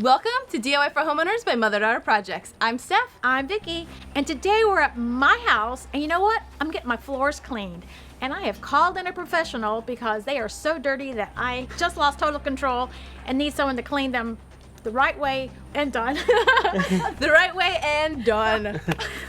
Welcome to DIY for Homeowners by Mother Daughter Projects. I'm Steph. I'm Vicki, and today we're at my house, and you know what? I'm getting my floors cleaned, and I have called in a professional because they are so dirty that I just lost total control and need someone to clean them the right way and done. The right way and done.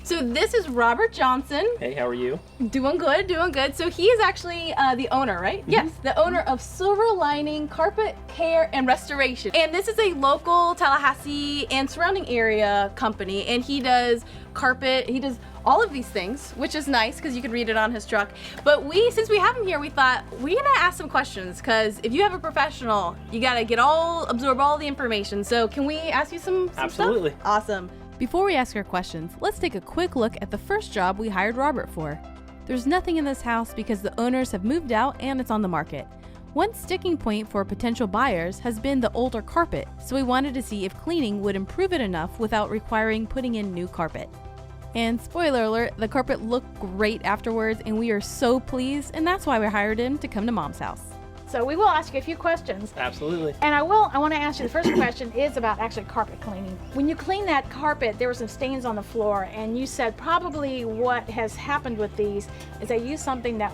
So this is Robert Johnson. Hey, how are you? Doing good, doing good. So he is actually the owner, right? Mm-hmm. Yes, the owner of Silver Lining Carpet Care and Restoration. And this is a local Tallahassee and surrounding area company, and he does carpet, he does all of these things, which is nice because you can read it on his truck. But since we have him here, we thought we're gonna ask some questions, because if you have a professional, you gotta absorb all the information. So can we ask you some Absolutely. stuff? Awesome. Before we ask our questions, let's take a quick look at the first job we hired Robert for. There's nothing in this house because the owners have moved out and it's on the market. One sticking point for potential buyers has been the older carpet, so we wanted to see if cleaning would improve it enough without requiring putting in new carpet. And spoiler alert, the carpet looked great afterwards, and we are so pleased, and that's why we hired him to come to Mom's house. So we will ask you a few questions. Absolutely. And I want to ask you, the first question is about actually carpet cleaning. When you clean that carpet, there were some stains on the floor, and you said probably what has happened with these is they used something that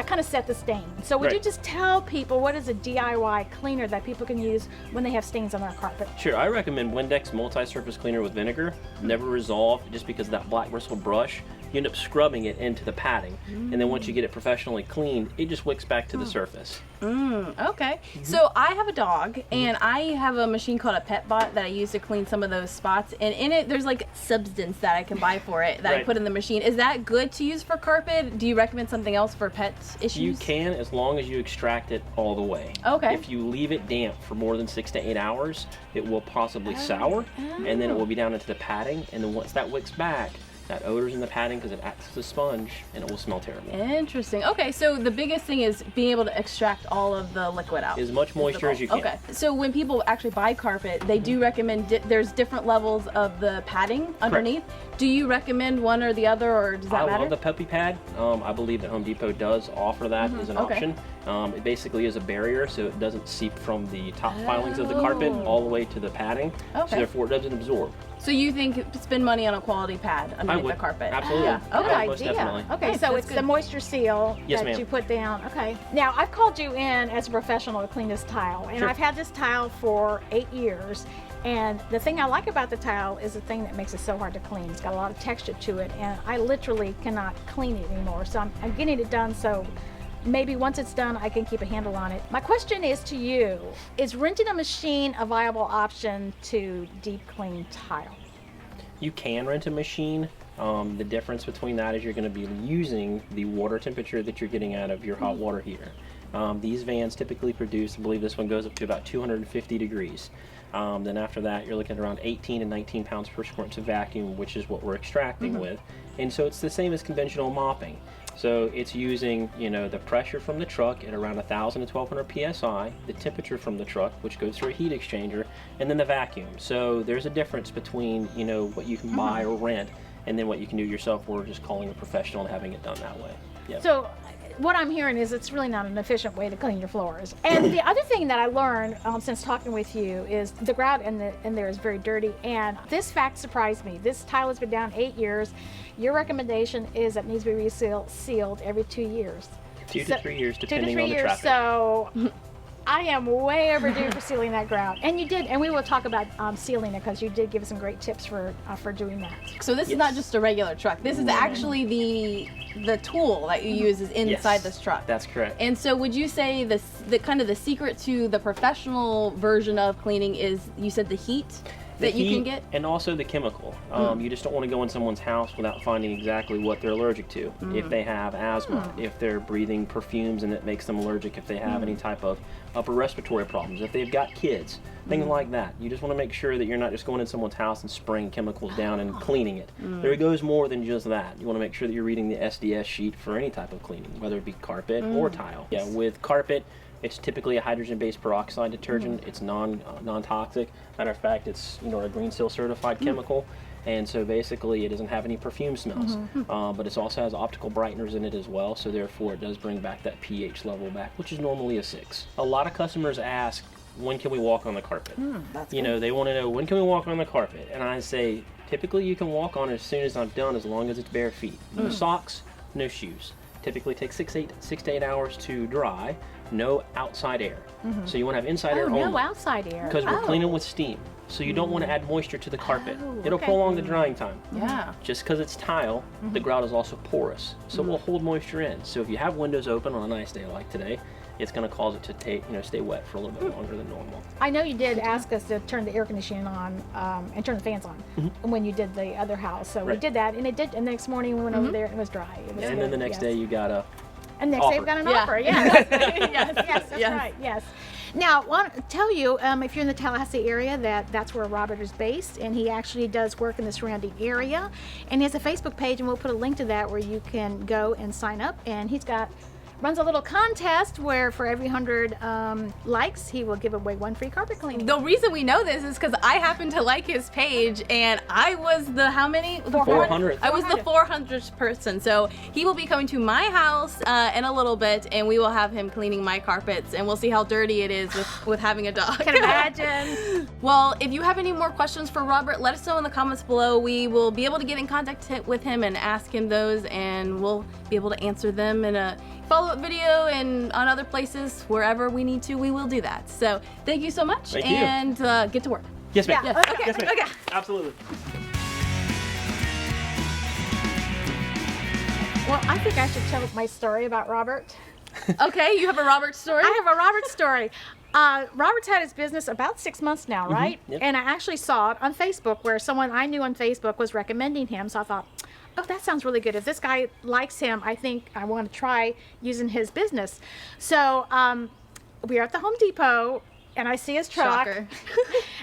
kind of set the stain. So would you just tell people what is a DIY cleaner that people can use when they have stains on their carpet? Sure, I recommend Windex multi-surface cleaner with vinegar. Never resolved just because of that black bristle brush. You end up scrubbing it into the padding, and then once you get it professionally cleaned, it just wicks back to the surface. Okay. So I have a dog, and I have a machine called a PetBot that I use to clean some of those spots, and in it there's like substance that I can buy for it that I put in the machine. Is that good to use for carpet? Do you recommend something else for pet issues? You can, as long as you extract it all the way. Okay. If you leave it damp for more than 6 to 8 hours, it will possibly sour, and then it will be down into the padding, and then once that wicks back, that odor's in the padding because it acts as a sponge, and it will smell terrible. Interesting. Okay, so the biggest thing is being able to extract all of the liquid out. As much moisture as you can. Okay, so when people actually buy carpet, they do recommend there's different levels of the padding underneath. Do you recommend one or the other, or does that matter? I love the Puppy Pad. I believe that Home Depot does offer that as an option. It basically is a barrier, so it doesn't seep from the top filings of the carpet all the way to the padding, so therefore it doesn't absorb. So you think spend money on a quality pad underneath the carpet? Absolutely. Yeah. Okay. Most definitely. Okay, so it's the moisture seal that you put down. Okay. Now, I've called you in as a professional to clean this tile, and I've had this tile for 8 years. And the thing I like about the tile is the thing that makes it so hard to clean. It's got a lot of texture to it, and I literally cannot clean it anymore. So I'm getting it done, so maybe once it's done, I can keep a handle on it. My question is to you, is renting a machine a viable option to deep clean tile? You can rent a machine. The difference between that is you're going to be using the water temperature that you're getting out of your hot water heater. These vans typically produce, I believe this one goes up to about 250 degrees. Then after that, you're looking at around 18 and 19 pounds per square inch of vacuum, which is what we're extracting with. And so it's the same as conventional mopping. So it's using, the pressure from the truck at around 1,000 to 1,200 psi, the temperature from the truck, which goes through a heat exchanger, and then the vacuum. So there's a difference between, what you can buy or rent, and then what you can do yourself, or just calling a professional and having it done that way. Yep. So what I'm hearing is it's really not an efficient way to clean your floors. And the other thing that I learned since talking with you is the grout in there is very dirty. And this fact surprised me. This tile has been down 8 years. Your recommendation is that it needs to be sealed every 2 years. 2 to 3 years, depending on the traffic. So I am way overdue for sealing that grout. And you did, and we will talk about sealing it, because you did give us some great tips for doing that. So this is not just a regular truck. This is actually the tool that you use is inside this truck. That's correct. And so would you say the kind of the secret to the professional version of cleaning is, you said, the heat that you can get? And also the chemical. You just don't want to go in someone's house without finding exactly what they're allergic to. If they have asthma, if they're breathing perfumes and it makes them allergic, if they have any type of upper respiratory problems, if they've got kids, things like that. You just want to make sure that you're not just going in someone's house and spraying chemicals down and cleaning it. There goes more than just that. You want to make sure that you're reading the SDS sheet for any type of cleaning, whether it be carpet or tile. Yeah, with carpet, it's typically a hydrogen-based peroxide detergent. It's non-toxic. Matter of fact, it's a Green Seal certified chemical. And so basically it doesn't have any perfume smells, but it also has optical brighteners in it as well, so therefore it does bring back that pH level back, which is normally a 6. A lot of customers ask, when can we walk on the carpet? That's You know, they want to know, when can we walk on the carpet? And I say, typically you can walk on it as soon as I'm done, as long as it's bare feet. No socks, no shoes. Typically takes 6 to 8 hours to dry. No outside air. So you want to have inside air only. no outside air. Because we're cleaning with steam. So you don't want to add moisture to the carpet. It'll prolong the drying time. Yeah. Just because it's tile, the grout is also porous. So it will hold moisture in. So if you have windows open on a nice day like today, it's going to cause it to stay wet for a little bit longer than normal. I know you did ask us to turn the air conditioning on and turn the fans on when you did the other house. So we did that, and it did. And the next morning we went over there and it was dry. It was And good, then the next day you got a And next day we got an offer. Yes. Yes, that's right. Yes. Now, I want to tell you, if you're in the Tallahassee area, that's where Robert is based, and he actually does work in the surrounding area. And he has a Facebook page, and we'll put a link to that where you can go and sign up. And he's runs a little contest where for every 100 likes, he will give away 1 free carpet cleaning. The reason we know this is because I happen to like his page, and I was the how many? 400th. I was the 400th person. So he will be coming to my house in a little bit, and we will have him cleaning my carpets, and we'll see how dirty it is with having a dog. Can imagine. Well, if you have any more questions for Robert, let us know in the comments below. We will be able to get in contact with him and ask him those, and we'll be able to answer them in a follow-up video and on other places. Wherever we need to, we will do that. So thank you so much. Thank you. And get to work. Yes, ma'am. Yeah. Okay. Yes, ma'am. Okay. Absolutely. Well, I think I should tell my story about Robert. Okay, you have a Robert story? I have a Robert story. Robert's had his business about 6 months now, right? Yep. And I actually saw it on Facebook where someone I knew on Facebook was recommending him. So I thought, oh, that sounds really good. If this guy likes him, I think I want to try using his business. So we are at the Home Depot, and I see his truck. Shocker.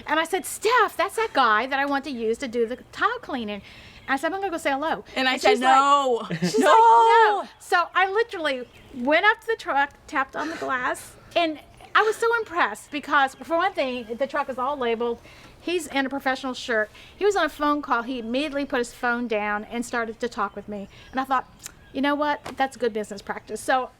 And I said, Steph, that's that guy that I want to use to do the tile cleaning. And I said, I'm going to go say hello. And I said, she's no. Like, she's like, no. So I literally went up to the truck, tapped on the glass, and I was so impressed because, for one thing, the truck is all labeled. He's in a professional shirt. He was on a phone call. He immediately put his phone down and started to talk with me. And I thought, you know what? That's good business practice. So